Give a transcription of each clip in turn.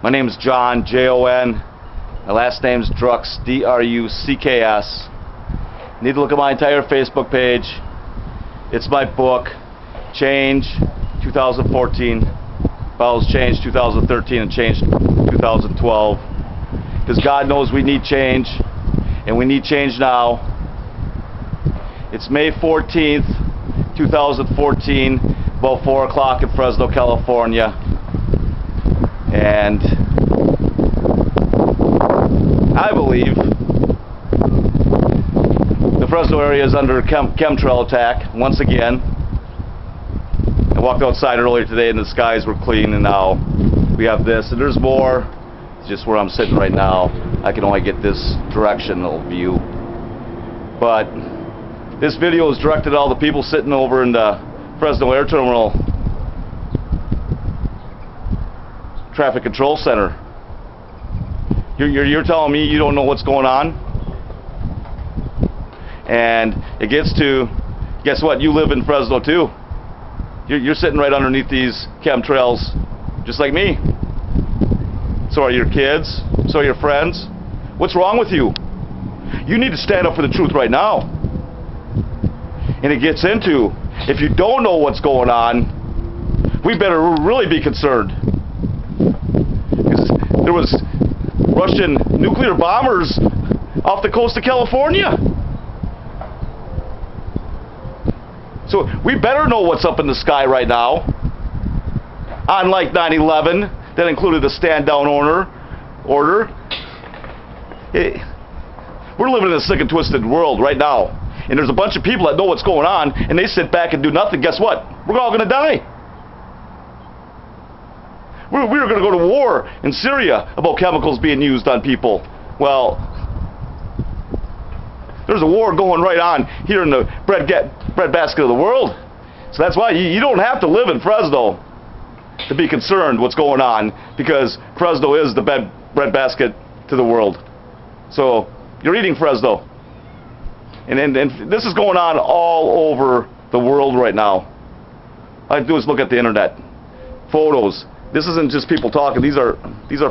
My name is John, Jon. My last name's Drucks, Drucks. Need to look at my entire Facebook page. It's my book, Change 2014, follows Change 2013 and Change 2012. Because God knows we need change, and we need change now. It's May 14th, 2014, about 4 o'clock in Fresno, California. And I believe the Fresno area is under chemtrail attack once again. I walked outside earlier today and the skies were clean, and now we have this, and there's more. It's just where I'm sitting right now. I can only get this directional view. But this video is directed at all the people sitting over in the Fresno Air Terminal Traffic Control Center. You're telling me you don't know what's going on? And it gets to, guess what? You live in Fresno too. You're sitting right underneath these chemtrails, just like me. So are your kids. So are your friends. What's wrong with you? You need to stand up for the truth right now. And it gets into, if you don't know what's going on, we better really be concerned. Because there was Russian nuclear bombers off the coast of California. So we better know what's up in the sky right now. Unlike 9/11, that included a stand-down order. We're living in a sick and twisted world right now. And there's a bunch of people that know what's going on, and they sit back and do nothing. Guess what? We're all going to die. We're going to go to war in Syria about chemicals being used on people. Well, there's a war going right on here in the breadbasket of the world. So that's why you don't have to live in Fresno to be concerned what's going on, because Fresno is the breadbasket to the world. So you're eating Fresno. And this is going on all over the world right now. All I do is look at the internet. Photos. This isn't just people talking. These are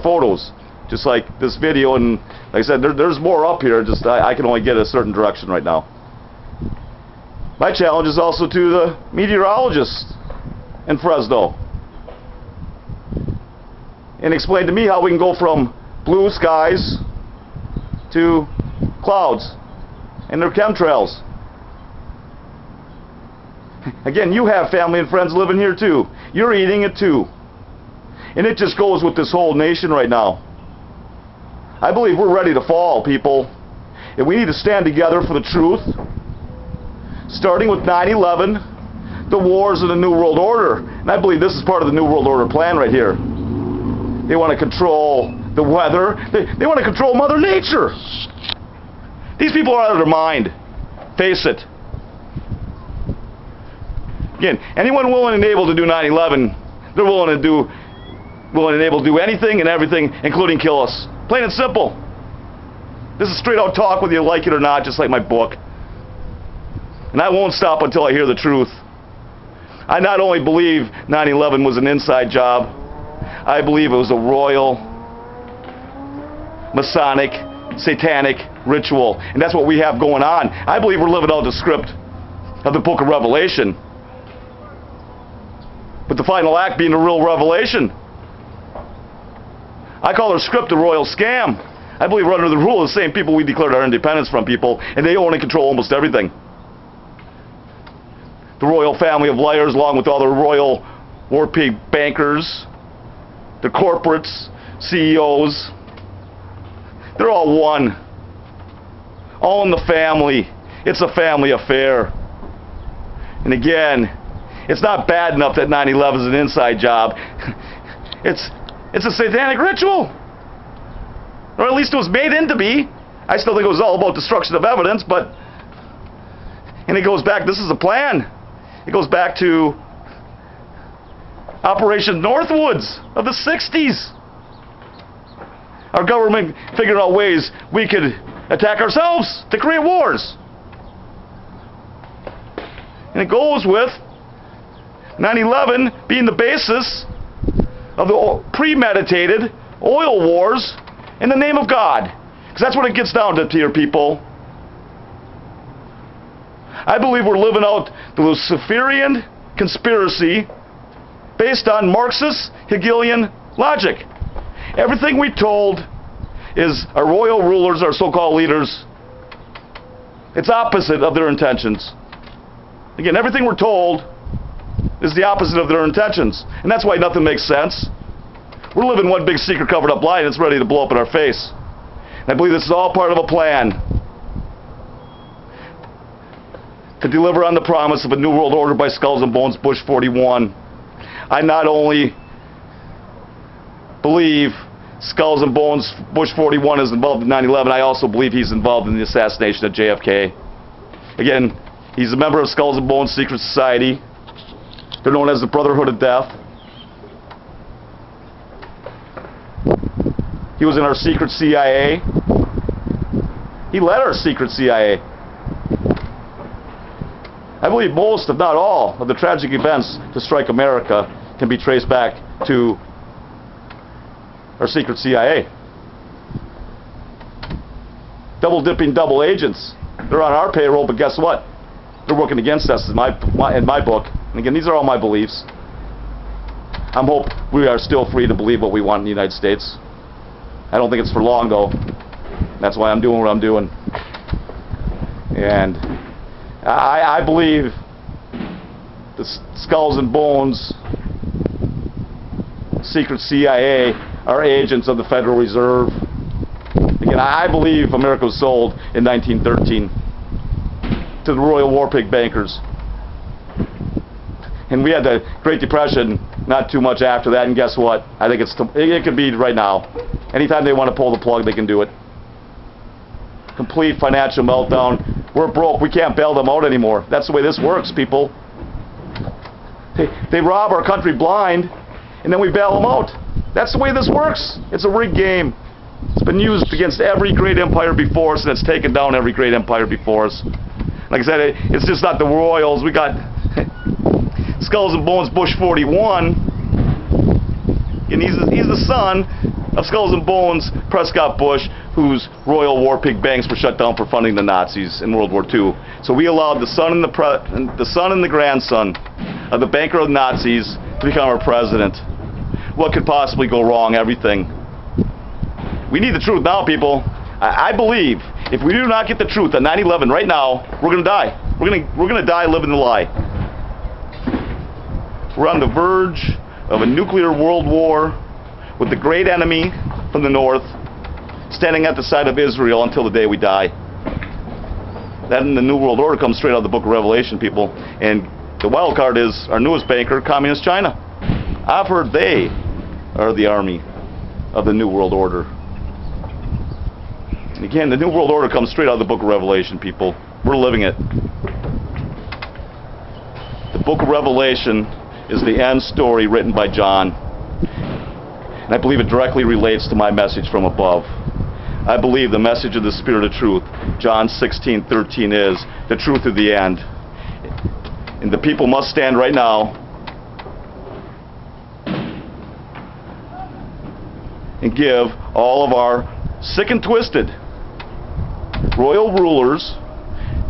photos. Just like this video, and like I said, there's more up here. Just I can only get a certain direction right now. My challenge is also to the meteorologists in Fresno. And explain to me how we can go from blue skies to clouds and their chemtrails. Again, you have family and friends living here too. You're eating it too. And it just goes with this whole nation right now. I believe we're ready to fall, people. And we need to stand together for the truth. Starting with 9/11, the wars of the New World Order. And I believe this is part of the New World Order plan right here. They want to control the weather. They want to control Mother Nature. These people are out of their mind. Face it. Again, anyone willing and able to do 9/11, they're willing and able to do anything and everything, including kill us. Plain and simple. This is straight out talk, whether you like it or not, just like my book. And I won't stop until I hear the truth. I not only believe 9/11 was an inside job, I believe it was a royal, Masonic, satanic ritual. And that's what we have going on. I believe we're living out the script of the book of Revelation. But the final act being the real revelation. I call our script a royal scam. I believe we're under the rule of the same people we declared our independence from, people, and they own and control almost everything. The royal family of liars, along with all the royal war pig bankers, the corporates, CEOs, they're all one. All in the family. It's a family affair. And again, it's not bad enough that 9/11 is an inside job. It's a satanic ritual. Or at least it was made into be. I still think it was all about destruction of evidence, but... And it goes back, this is a plan. It goes back to Operation Northwoods of the 60s. Our government figured out ways we could attack ourselves to create wars. And it goes with 9/11 being the basis of the premeditated, oil wars in the name of God. Because that's what it gets down to here, people. I believe we're living out the Luciferian conspiracy based on Marxist Hegelian logic. Everything we told is our royal rulers, our so-called leaders, it's opposite of their intentions. Again, everything we're told is the opposite of their intentions. And that's why nothing makes sense. We're living one big secret covered up lie and it's ready to blow up in our face. And I believe this is all part of a plan to deliver on the promise of a new world order by Skulls and Bones Bush 41. I not only believe Skulls and Bones Bush 41 is involved in 9/11, I also believe he's involved in the assassination of JFK. Again, he's a member of Skulls and Bones Secret Society. They're known as the Brotherhood of Death. He was in our secret CIA. He led our secret CIA. I believe most, if not all, of the tragic events to strike America can be traced back to our secret CIA. Double-dipping double agents. They're on our payroll, but guess what? They're working against us in my book. And again, these are all my beliefs. I hope we are still free to believe what we want in the United States. I don't think it's for long, though. That's why I'm doing what I'm doing. And I believe the Skulls and Bones secret CIA are agents of the Federal Reserve. Again, I believe America was sold in 1913 to the Royal War Pig bankers. And we had the Great Depression not too much after that, and guess what? I think it could be right now. Anytime they want to pull the plug, they can do it. Complete financial meltdown. We're broke. We can't bail them out anymore. That's the way this works, people. They rob our country blind, and then we bail them out. That's the way this works. It's a rigged game. It's been used against every great empire before us, and it's taken down every great empire before us. Like I said, it's just not the royals. We got Skulls and Bones Bush 41, and he's the son of Skulls and Bones Prescott Bush, whose Royal War Pig banks were shut down for funding the Nazis in World War II. So we allowed the son and the grandson of the banker of the Nazis to become our president. What could possibly go wrong? Everything. We need the truth now, people. I believe if we do not get the truth on 9/11 right now, we're going to die. We're going to die living the lie. We're on the verge of a nuclear world war with the great enemy from the north standing at the side of Israel until the day we die. That in the New World Order comes straight out of the book of Revelation, people. And the wild card is our newest banker, Communist China. I've heard they are the army of the New World Order. And again, the New World Order comes straight out of the book of Revelation, people. We're living it. The book of Revelation is the end story written by John. And I believe it directly relates to my message from above. I believe the message of the Spirit of truth, John 16:13, is the truth of the end. And the people must stand right now and give all of our sick and twisted royal rulers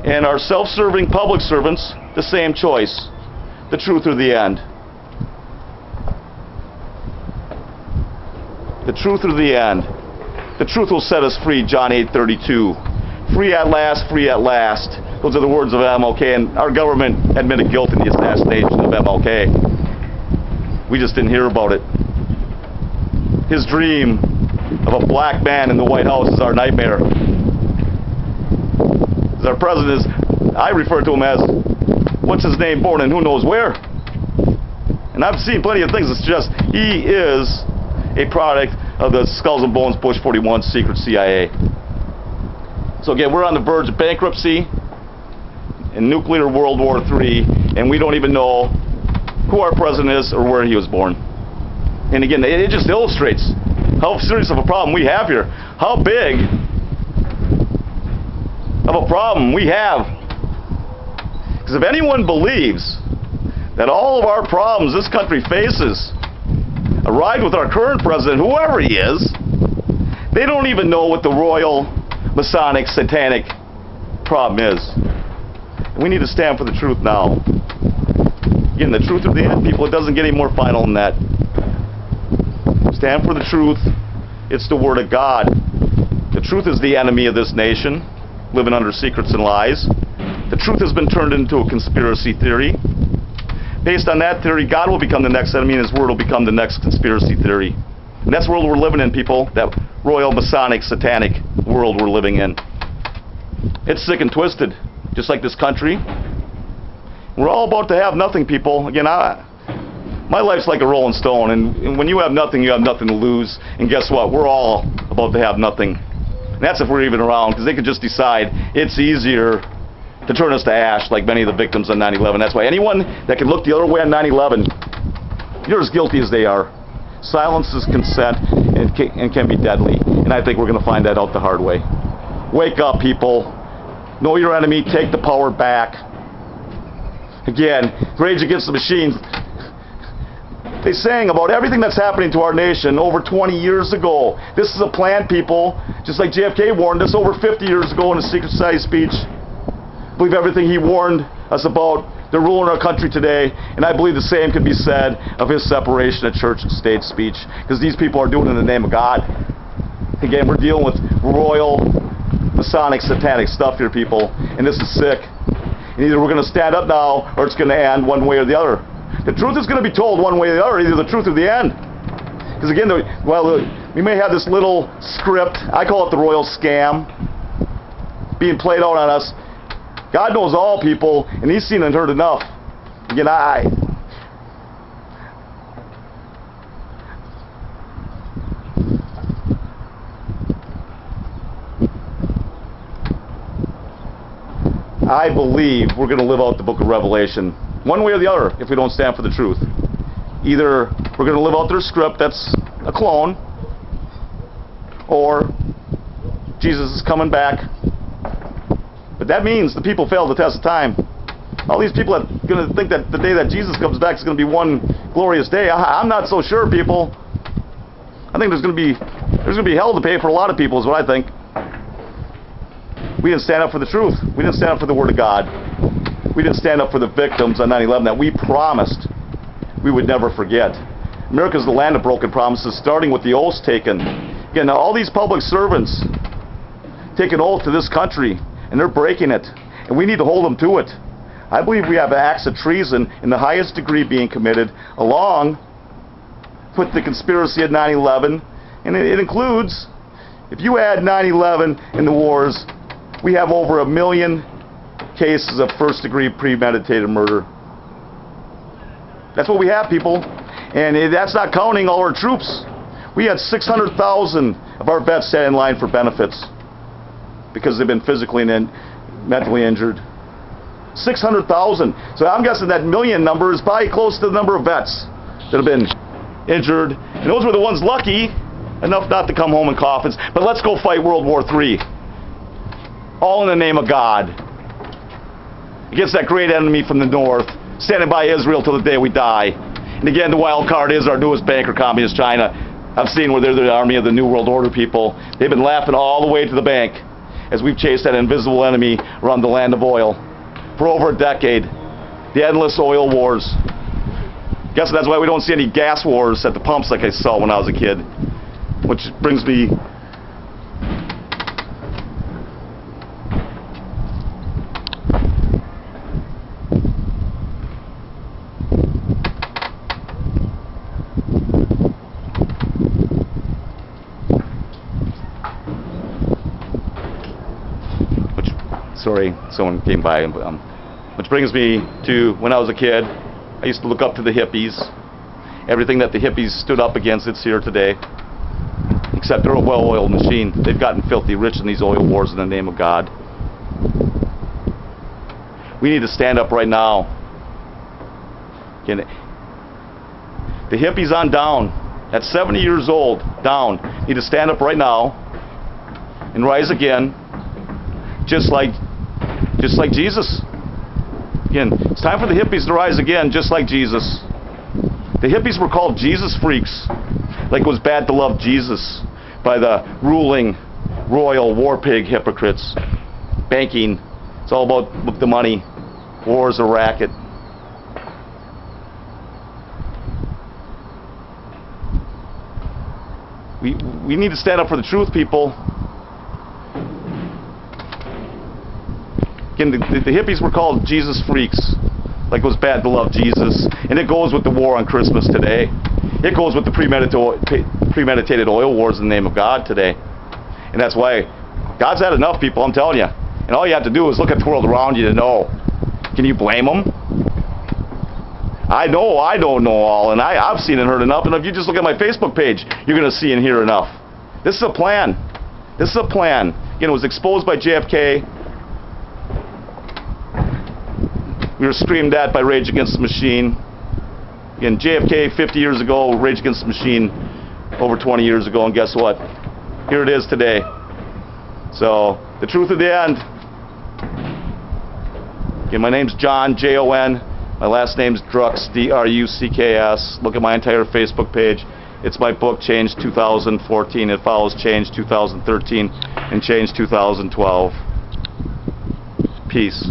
and our self-serving public servants the same choice: the truth or the end. The truth or the end. The truth will set us free, John 8:32. Free at last, free at last. Those are the words of MLK, and our government admitted guilt in the assassination of MLK. We just didn't hear about it. His dream of a black man in the White House is our nightmare. As our president is, I refer to him as, what's his name, born and who knows where. And I've seen plenty of things that suggest he is a product of the Skulls and Bones Bush 41 secret CIA. So again, we're on the verge of bankruptcy and nuclear World War III, and we don't even know who our president is or where he was born. And again, it just illustrates how serious of a problem we have here. How big of a problem we have. Because if anyone believes that all of our problems this country faces a ride with our current president, whoever he is. They don't even know what the royal, Masonic, satanic problem is. And we need to stand for the truth now. Again, the truth of the end, people, it doesn't get any more final than that. Stand for the truth. It's the Word of God. The truth is the enemy of this nation, living under secrets and lies. The truth has been turned into a conspiracy theory. Based on that theory, God will become the next enemy and His Word will become the next conspiracy theory. And that's the world we're living in, people. That royal, Masonic, satanic world we're living in. It's sick and twisted, just like this country. We're all about to have nothing, people. Again, my life's like a rolling stone, and when you have nothing, you have nothing to lose. And guess what? We're all about to have nothing. And that's if we're even around, because they could just decide it's easier to turn us to ash, like many of the victims on 9/11. That's why anyone that can look the other way on 9/11, you're as guilty as they are. Silence is consent and can be deadly. And I think we're going to find that out the hard way. Wake up, people. Know your enemy. Take the power back. Again, Rage Against the Machine. They sang about everything that's happening to our nation over 20 years ago. This is a plan, people. Just like JFK warned us over 50 years ago in a Secret Society speech. I believe everything he warned us about. They're ruling our country today, and I believe the same could be said of his separation of church and state speech, because these people are doing it in the name of God. Again, we're dealing with royal, Masonic, satanic stuff here, people, and this is sick. And either we're going to stand up now, or it's going to end one way or the other. The truth is going to be told one way or the other, either the truth or the end. Because again, we may have this little script, I call it the royal scam, being played out on us. God knows all, people, and He's seen and heard enough. Again, I believe we're going to live out the book of Revelation one way or the other if we don't stand for the truth. Either we're going to live out their script, that's a clone, or Jesus is coming back. But that means the people failed the test of time. All these people are going to think that the day that Jesus comes back is going to be one glorious day. I'm not so sure, people. I think there's going to be hell to pay for a lot of people is what I think. We didn't stand up for the truth. We didn't stand up for the Word of God. We didn't stand up for the victims on 9/11 that we promised we would never forget. America's the land of broken promises, starting with the oaths taken. Again, now all these public servants take an oath to this country, and they're breaking it. And we need to hold them to it. I believe we have acts of treason in the highest degree being committed, along with the conspiracy at 9/11. And it includes, if you add 9/11 and the wars, we have over 1 million cases of first-degree premeditated murder. That's what we have, people. And that's not counting all our troops. We had 600,000 of our vets stand in line for benefits because they've been physically and mentally injured. 600,000. So I'm guessing that million number is probably close to the number of vets that have been injured. And those were the ones lucky enough not to come home in coffins. But let's go fight World War III. All in the name of God. Against that great enemy from the north. Standing by Israel till the day we die. And again, the wild card is our newest banker, Communist China. I've seen where they're the army of the New World Order people. They've been laughing all the way to the bank as we've chased that invisible enemy around the land of oil for over a decade. The endless oil wars. Guess that's why we don't see any gas wars at the pumps like I saw when I was a kid. Which brings me... Sorry, someone came by. Which brings me to when I was a kid, I used to look up to the hippies. Everything that the hippies stood up against, it's here today. Except they're a well-oiled machine. They've gotten filthy rich in these oil wars in the name of God. We need to stand up right now. Again, the hippies on down, at 70 years old, down, need to stand up right now and rise again, just like Jesus. Again, it's time for the hippies to rise again, just like Jesus. The hippies were called Jesus freaks, like it was bad to love Jesus by the ruling royal war pig hypocrites. Banking, it's all about the money. War is a racket. We need to stand up for the truth, people. Again, the hippies were called Jesus freaks, like it was bad to love Jesus. And it goes with the war on Christmas today. It goes with the premeditated oil wars in the name of God today. And that's why God's had enough, people, I'm telling you. And all you have to do is look at the world around you to know. Can you blame them? I know I don't know all, and I've seen and heard enough. And if you just look at my Facebook page, you're going to see and hear enough. This is a plan. This is a plan. Again, it was exposed by JFK. We were screamed at by Rage Against the Machine. Again, JFK 50 years ago, Rage Against the Machine over 20 years ago, and guess what? Here it is today. So, the truth at the end. Again, my name's John, Jon. My last name's Drucks, Drucks. Look at my entire Facebook page. It's my book, Change 2014. It follows Change 2013 and Change 2012. Peace.